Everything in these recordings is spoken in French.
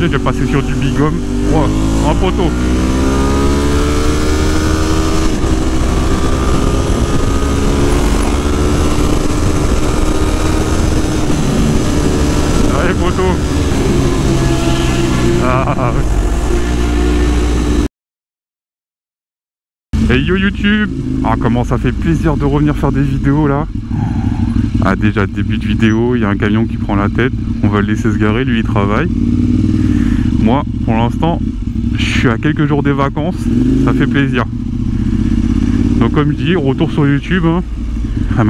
Je vais passer sur du big homme. Wow, en poteau. Allez, poteau. Ah. Hey yo YouTube. Ah, comment ça fait plaisir de revenir faire des vidéos là. Ah, déjà début de vidéo, il y a un camion qui prend la tête. On va le laisser se garer, lui il travaille. Moi, pour l'instant, je suis à quelques jours des vacances, ça fait plaisir. Donc comme je dis, retour sur YouTube. Hein.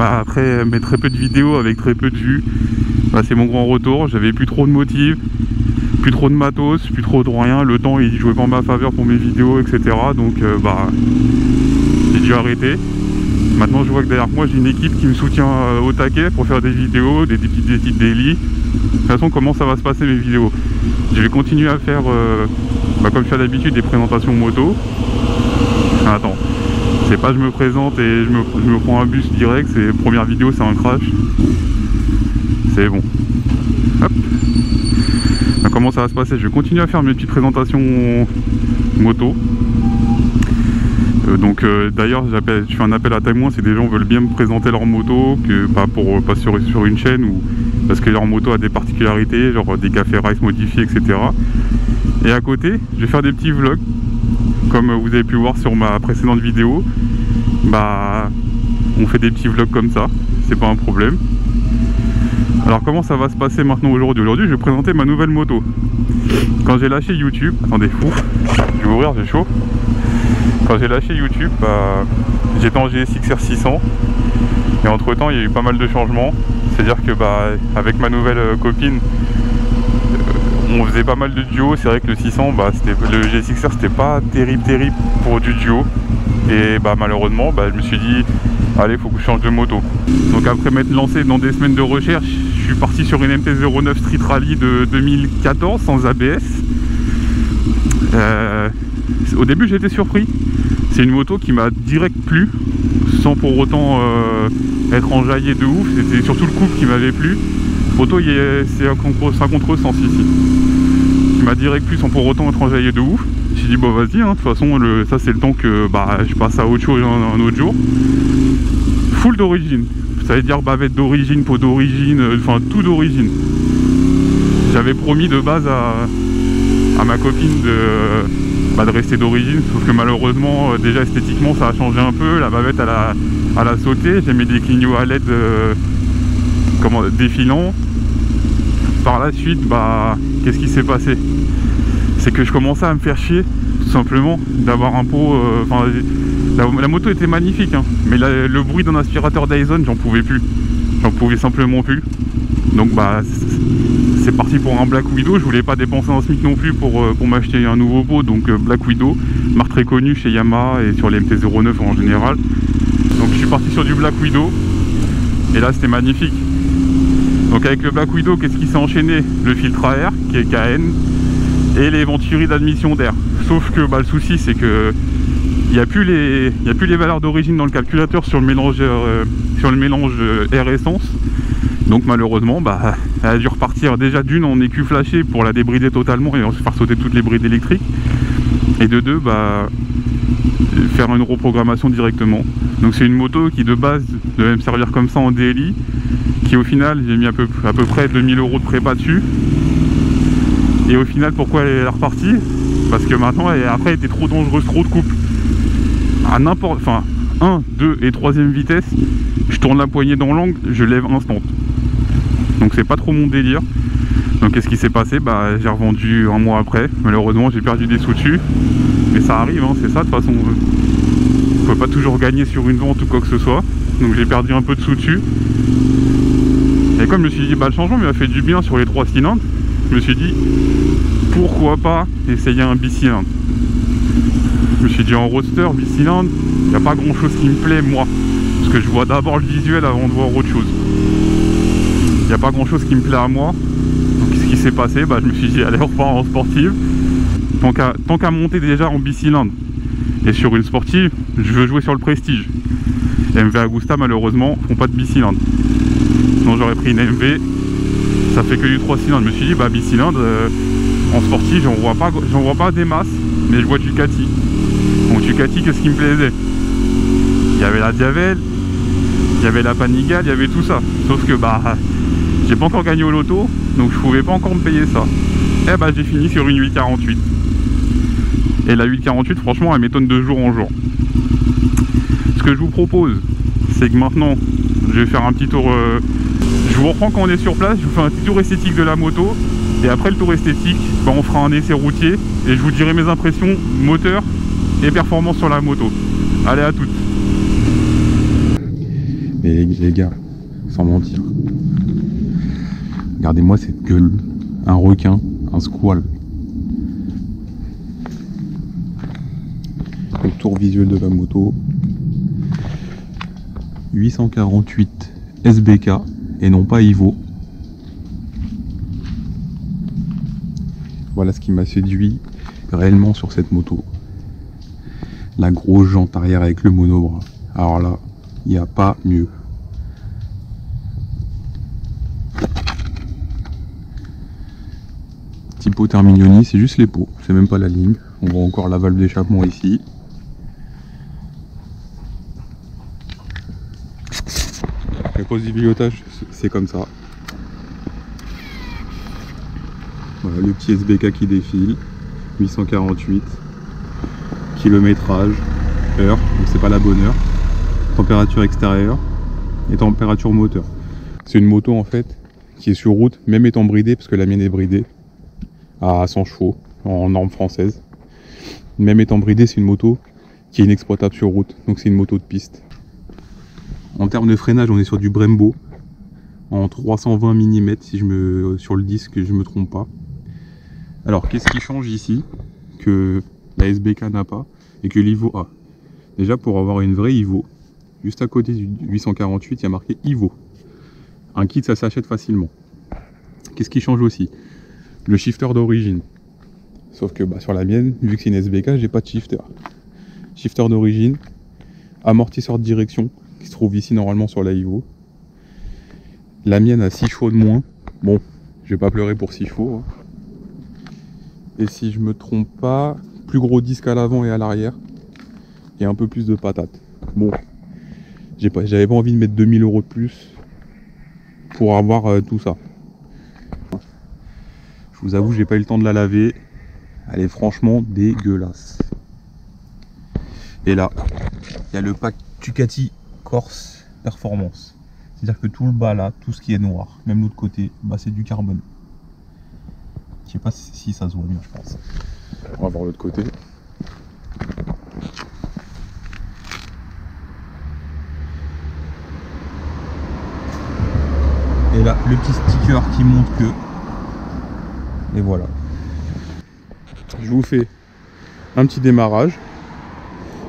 Après mais très peu de vidéos avec très peu de vues, bah, c'est mon grand retour. J'avais plus trop de motifs, plus trop de matos, plus trop de rien. Le temps il jouait pas en ma faveur pour mes vidéos, etc. Donc bah j'ai dû arrêter. Maintenant je vois que derrière moi j'ai une équipe qui me soutient au taquet pour faire des vidéos, des petites daily. De toute façon, comment ça va se passer mes vidéos? Je vais continuer à faire, comme je fais d'habitude, des présentations moto. Attends, c'est pas je me présente et je me prends un bus direct, c'est première vidéo, c'est un crash. C'est bon. Hop. Donc, comment ça va se passer? Je vais continuer à faire mes petites présentations moto. D'ailleurs je fais un appel à témoins si des gens veulent bien me présenter leur moto, que pas sur une chaîne ou parce que leur moto a des particularités, genre des cafés race modifiés, etc. Et à côté, je vais faire des petits vlogs, comme vous avez pu voir sur ma précédente vidéo. Bah, on fait des petits vlogs comme ça, c'est pas un problème. Alors comment ça va se passer maintenant aujourd'hui? Aujourd'hui, je vais présenter ma nouvelle moto. Quand j'ai lâché YouTube, attendez, je vais ouvrir, j'ai chaud. Quand j'ai lâché YouTube, bah, j'étais en GSX-R 600 et entre temps il y a eu pas mal de changements. C'est à dire que bah, avec ma nouvelle copine on faisait pas mal de duo. C'est vrai que le 600, bah, le GSX-R c'était pas terrible pour du duo. Et bah, malheureusement je me suis dit allez, faut que je change de moto. Donc après m'être lancé dans des semaines de recherche, je suis parti sur une MT-09 Street Rally de 2014 sans ABS. Au début j'ai été surpris. C'est une moto qui m'a direct plu, sans pour autant être enjaillé de ouf. C'était surtout le couple qui m'avait plu. Moto, c'est un contresens ici. Qui m'a direct plu sans pour autant être enjaillé de ouf. J'ai dit bon vas-y, hein, de toute façon ça c'est le temps que je passe à autre chose un autre jour. Full d'origine. Ça veut dire bavette d'origine, peau d'origine, enfin tout d'origine. J'avais promis de base à ma copine de rester d'origine, sauf que malheureusement déjà esthétiquement ça a changé un peu. La bavette elle a sauté, j'ai mis des clignots à LED défilants. Par la suite, qu'est-ce qui s'est passé? C'est que je commençais à me faire chier tout simplement d'avoir un pot, la moto était magnifique hein, mais le bruit d'un aspirateur Dyson j'en pouvais plus, j'en pouvais simplement plus. Donc c'est parti pour un Black Widow. Je voulais pas dépenser un SMIC non plus pour m'acheter un nouveau pot. Donc Black Widow, marque très connue chez Yamaha et sur les MT-09 en général. Donc je suis parti sur du Black Widow et là c'était magnifique. Donc avec le Black Widow, qu'est-ce qui s'est enchaîné? Le filtre à air qui est KN et les venturies d'admission d'air. Sauf que le souci c'est que il n'y a plus les valeurs d'origine dans le calculateur sur le mélange air essence. Donc malheureusement elle a dû repartir déjà d'une en écu flashé pour la débrider totalement et ensuite faire sauter toutes les brides électriques, et de deux faire une reprogrammation directement. Donc c'est une moto qui de base devait me servir comme ça en daily, qui au final j'ai mis à peu près 2000 € de prépa dessus. Et au final pourquoi elle est repartie? Parce que maintenant après elle était trop dangereuse, trop de couple. À n'importe, 1, 2 et 3e vitesse, je tourne la poignée dans l'angle, je lève instant. Donc c'est pas trop mon délire. Donc qu'est-ce qui s'est passé? J'ai revendu un mois après. Malheureusement j'ai perdu des sous dessus. Mais ça arrive, hein, c'est ça de toute façon. On peut pas toujours gagner sur une vente ou quoi que ce soit. Donc j'ai perdu un peu de sous dessus. Et comme je me suis dit le changement m'a fait du bien sur les 3 cylindres, je me suis dit pourquoi pas essayer un bicylindre. Je me suis dit en roadster, bicylindre, il n'y a pas grand chose qui me plaît moi. Parce que je vois d'abord le visuel avant de voir autre chose. Il n'y a pas grand chose qui me plaît à moi. Donc ce qui s'est passé, je me suis dit allez on repart en sportive. Tant qu'à monter déjà en bicylindre et sur une sportive, je veux jouer sur le prestige. MV Agusta malheureusement font pas de bicylindre. Sinon j'aurais pris une MV, ça fait que du 3 cylindres. Je me suis dit bicylindre, En sportif, j'en vois pas des masses, mais je vois Ducati. Donc Ducati, qu'est-ce qui me plaisait? Il y avait la Diavel, il y avait la Panigale, il y avait tout ça. Sauf que bah, j'ai pas encore gagné au loto, donc je pouvais pas encore me payer ça. Et bah j'ai fini sur une 848. Et la 848, franchement, elle m'étonne de jour en jour. Ce que je vous propose, c'est que maintenant, je vais faire un petit tour. Je vous reprends quand on est sur place, je vous fais un petit tour esthétique de la moto. Et après le tour esthétique, bah, on fera un essai routier. Et je vous dirai mes impressions moteur et performance sur la moto. Allez, à toutes. Mais les gars, sans mentir, regardez-moi cette gueule. Un requin, un squale. Le tour visuel de la moto. 848 SBK et non pas Ivo. Voilà ce qui m'a séduit réellement sur cette moto. La grosse jante arrière avec le monobras. Alors là, il n'y a pas mieux. Tipo Terminioni, c'est juste les pots, c'est même pas la ligne. On voit encore la valve d'échappement ici. La cause du pilotage, c'est comme ça. Voilà, le petit SBK qui défile. 848. Kilométrage, heure, donc c'est pas la bonne heure. Température extérieure et température moteur. C'est une moto en fait qui est sur route, même étant bridée, parce que la mienne est bridée à 100 chevaux en norme française. Même étant bridée, c'est une moto qui est inexploitable sur route, donc c'est une moto de piste. En termes de freinage, on est sur du Brembo en 320 mm si sur le disque, je me trompe pas. Alors qu'est-ce qui change ici que la SBK n'a pas et que l'Ivo a? Déjà, pour avoir une vraie Ivo, juste à côté du 848, il y a marqué Ivo. Un kit, ça s'achète facilement. Qu'est-ce qui change aussi? Le shifter d'origine. Sauf que bah, sur la mienne, vu que c'est une SBK, j'ai pas de shifter. Shifter d'origine, amortisseur de direction qui se trouve ici normalement sur la Ivo. La mienne a 6 chevaux de moins. Bon, je vais pas pleurer pour 6 chevaux. Hein. Et si je me trompe pas, plus gros disque à l'avant et à l'arrière. Et un peu plus de patates. Bon, j'avais pas envie de mettre 2000 € de plus pour avoir tout ça. Je vous avoue, j'ai pas eu le temps de la laver. Elle est franchement dégueulasse. Et là, il y a le pack Ducati Corse Performance. C'est-à-dire que tout le bas là, tout ce qui est noir, même l'autre côté, bah, c'est du carbone. Je sais pas si ça se voit bien, je pense. On va voir l'autre côté. Et là, le petit sticker qui montre que... Et voilà. Je vous fais un petit démarrage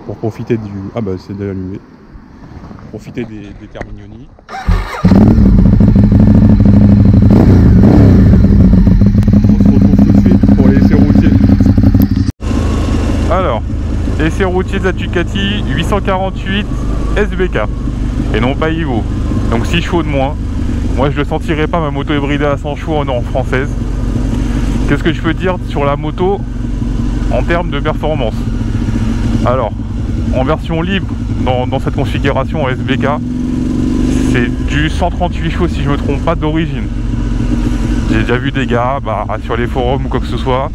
pour profiter du... Ah bah c'est déjà allumé. Profiter des Terminioni. On se retrouve tout de suite pour l'essai routier. Alors, essai routier de la Ducati 848 SBK et non pas Ivo. Donc 6 chevaux de moins. Moi je ne le sentirai pas, ma moto est bridée à 100 chevaux en norme française. Qu'est-ce que je peux dire sur la moto en termes de performance? Alors, en version libre, dans cette configuration SBK, c'est du 138 chevaux si je me trompe pas d'origine. J'ai déjà vu des gars sur les forums ou quoi que ce soit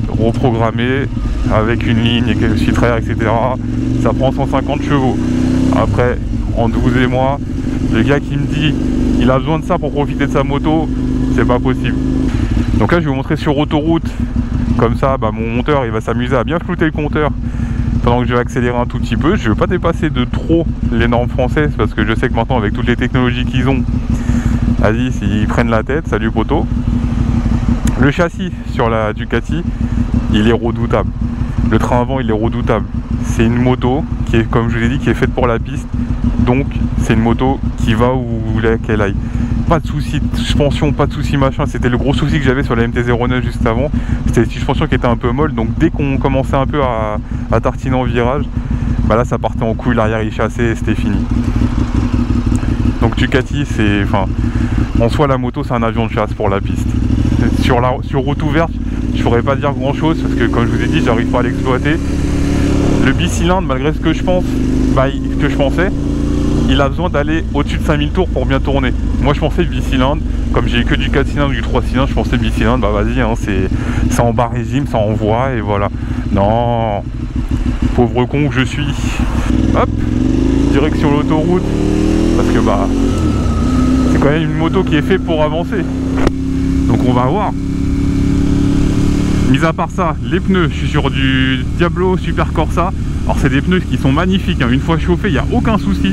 reprogrammer avec une ligne et quelques filtraires, etc. Ça prend 150 chevaux. Après, entre vous et moi, le gars qui me dit il a besoin de ça pour profiter de sa moto, c'est pas possible. Donc là je vais vous montrer sur autoroute, comme ça mon monteur il va s'amuser à bien flouter le compteur pendant que je vais accélérer un tout petit peu. Je ne veux pas dépasser de trop les normes françaises parce que je sais que maintenant avec toutes les technologies qu'ils ont, vas-y, s'ils prennent la tête, salut poteau. Le châssis sur la Ducati, il est redoutable. Le train avant il est redoutable. C'est une moto qui est, comme je vous ai dit, qui est faite pour la piste. Donc c'est une moto qui va où vous voulez qu'elle aille. Pas de soucis de suspension, pas de soucis machin. C'était le gros souci que j'avais sur la MT-09 juste avant. C'était les suspensions qui étaient un peu molles. Donc dès qu'on commençait un peu à tartiner en virage, là ça partait en couille, l'arrière il chassait et c'était fini. Donc Ducati, en soi la moto c'est un avion de chasse pour la piste. Sur route ouverte, je pourrais pas dire grand chose parce que comme je vous ai dit, j'arrive pas à l'exploiter. Le bicylindre, malgré ce que je pense, que je pensais, il a besoin d'aller au-dessus de 5000 tours pour bien tourner. Moi je pensais bicylindre, comme j'ai que du 4 cylindres ou du 3 cylindres, je pensais bicylindre, bah vas-y, hein, c'est en bas régime, ça envoie et voilà. Non, pauvre con que je suis. Hop, direction l'autoroute, parce que bah c'est quand même une moto qui est faite pour avancer. Donc on va voir. Mis à part ça, les pneus, je suis sur du Diablo Super Corsa. Alors c'est des pneus qui sont magnifiques, hein. Une fois chauffés, il n'y a aucun souci.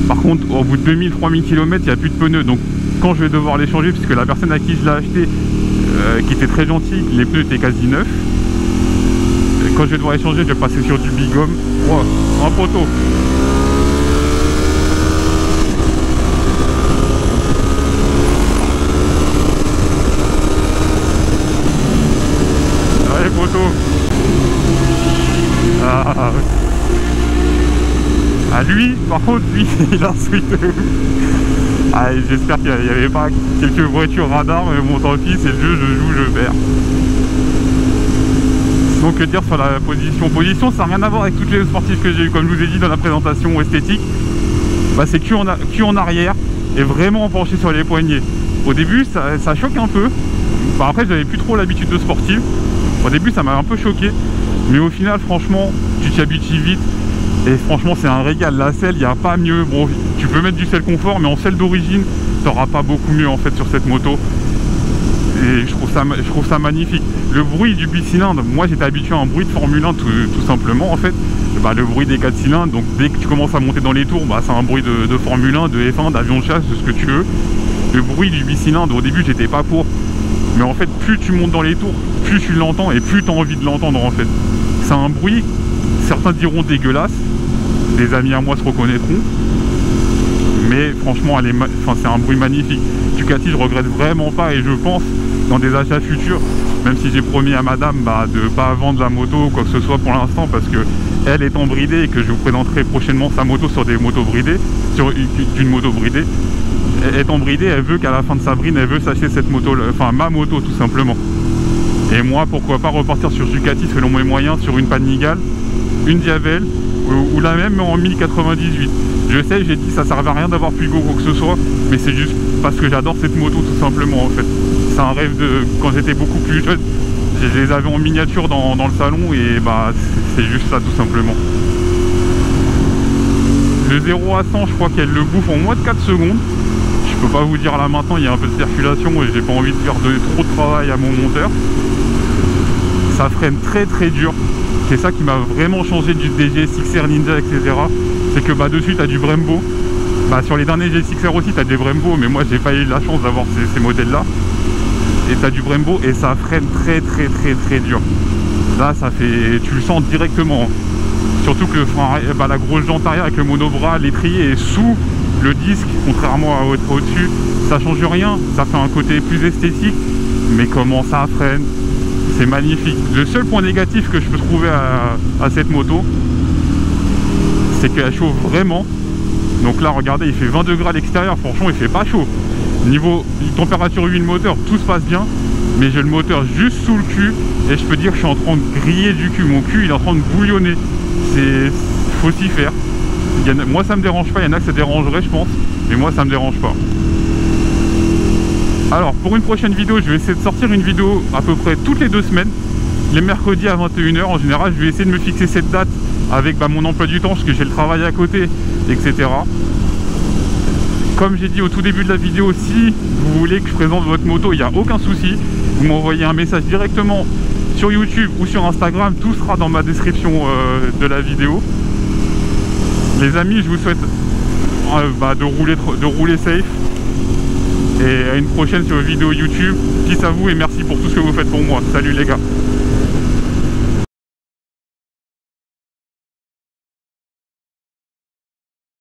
Par contre, au bout de 2000-3000 km, il n'y a plus de pneus. Donc quand je vais devoir les changer, puisque la personne à qui je l'ai acheté, qui était très gentille, les pneus étaient quasi neufs. Et quand je vais devoir les changer, je vais passer sur du bigum. Wow, un poteau. Allez, poteau. Ah, lui, par contre, lui, il a un sweet. Ah, j'espère qu'il n'y avait pas quelques voitures radar, mais bon, tant pis, c'est le jeu, je joue, je perds. Donc, que dire sur la position? Position, ça n'a rien à voir avec toutes les sportifs que j'ai eu, comme je vous ai dit dans la présentation esthétique. Bah, c'est cul en arrière et vraiment penché sur les poignets. Au début, ça choque un peu. Bah, après, j'avais plus trop l'habitude de sportive. Au début, ça m'a un peu choqué. Mais au final, franchement, tu t'y habitues vite. Et franchement, c'est un régal. La selle, il n'y a pas mieux. Bon, tu peux mettre du selle confort, mais en selle d'origine, tu n'auras pas beaucoup mieux en fait sur cette moto. Et je trouve ça magnifique. Le bruit du bicylindre, moi j'étais habitué à un bruit de Formule 1 tout simplement en fait. Bah, le bruit des 4 cylindres, donc dès que tu commences à monter dans les tours, bah, c'est un bruit de Formule 1, de F1, d'avion de chasse, de ce que tu veux. Le bruit du bicylindre, au début, j'étais pas pour. Mais en fait, plus tu montes dans les tours, plus tu l'entends et plus tu as envie de l'entendre en fait. C'est un bruit, certains diront dégueulasse, des amis à moi se reconnaîtront, mais franchement, c'est un bruit magnifique. Ducati, je regrette vraiment pas et je pense dans des achats futurs, même si j'ai promis à madame de ne pas vendre la moto ou quoi que ce soit pour l'instant, parce que elle étant bridée et que je vous présenterai prochainement sa moto sur des motos bridées, sur une moto bridée. Étant bridée, elle veut qu'à la fin de sa bride, elle veut s'acheter cette moto, enfin ma moto tout simplement. Et moi, pourquoi pas repartir sur Ducati selon mes moyens, sur une Panigale, une Diavel, ou la même mais en 1098. Je sais, j'ai dit ça servait à rien d'avoir Pugo ou quoi que ce soit, mais c'est juste parce que j'adore cette moto tout simplement en fait. C'est un rêve de quand j'étais beaucoup plus jeune. Je les avais en miniature dans le salon et bah c'est juste ça tout simplement. Le 0 à 100, je crois qu'elle le bouffe en moins de 4 secondes. Je peux pas vous dire là maintenant, il y a un peu de circulation et j'ai pas envie de faire trop de travail à mon monteur. Ça freine très très dur. C'est ça qui m'a vraiment changé du GSX-R Ninja, etc. C'est que bah dessus tu as du Brembo. Bah sur les derniers GSX-R aussi tu as des Brembo, mais moi j'ai pas eu la chance d'avoir ces modèles là. Et tu as du Brembo et ça freine très très très très dur. Là ça fait, tu le sens directement. Surtout que la grosse jante arrière avec le monobras, l'étrier est sous le disque, contrairement à au-dessus. Ça change rien, ça fait un côté plus esthétique, mais comment ça freine, c'est magnifique. Le seul point négatif que je peux trouver à cette moto, c'est qu'elle chauffe vraiment. Donc là regardez, il fait 20 degrés à l'extérieur, franchement il fait pas chaud. Niveau température huile moteur, tout se passe bien, mais j'ai le moteur juste sous le cul et je peux dire que je suis en train de griller du cul. Mon cul il est en train de bouillonner. Faut s'y faire. Moi ça me dérange pas, il y en a que ça dérangerait je pense, mais moi ça me dérange pas. Alors pour une prochaine vidéo, je vais essayer de sortir une vidéo à peu près toutes les 2 semaines, les mercredis à 21 h en général. Je vais essayer de me fixer cette date avec mon emploi du temps, parce que j'ai le travail à côté, etc. Comme j'ai dit au tout début de la vidéo, si vous voulez que je présente votre moto, il n'y a aucun souci. Vous m'envoyez un message directement sur YouTube ou sur Instagram, tout sera dans ma description de la vidéo. Les amis, je vous souhaite de rouler safe. Et à une prochaine sur une vidéo YouTube. Peace à vous et merci pour tout ce que vous faites pour moi. Salut les gars.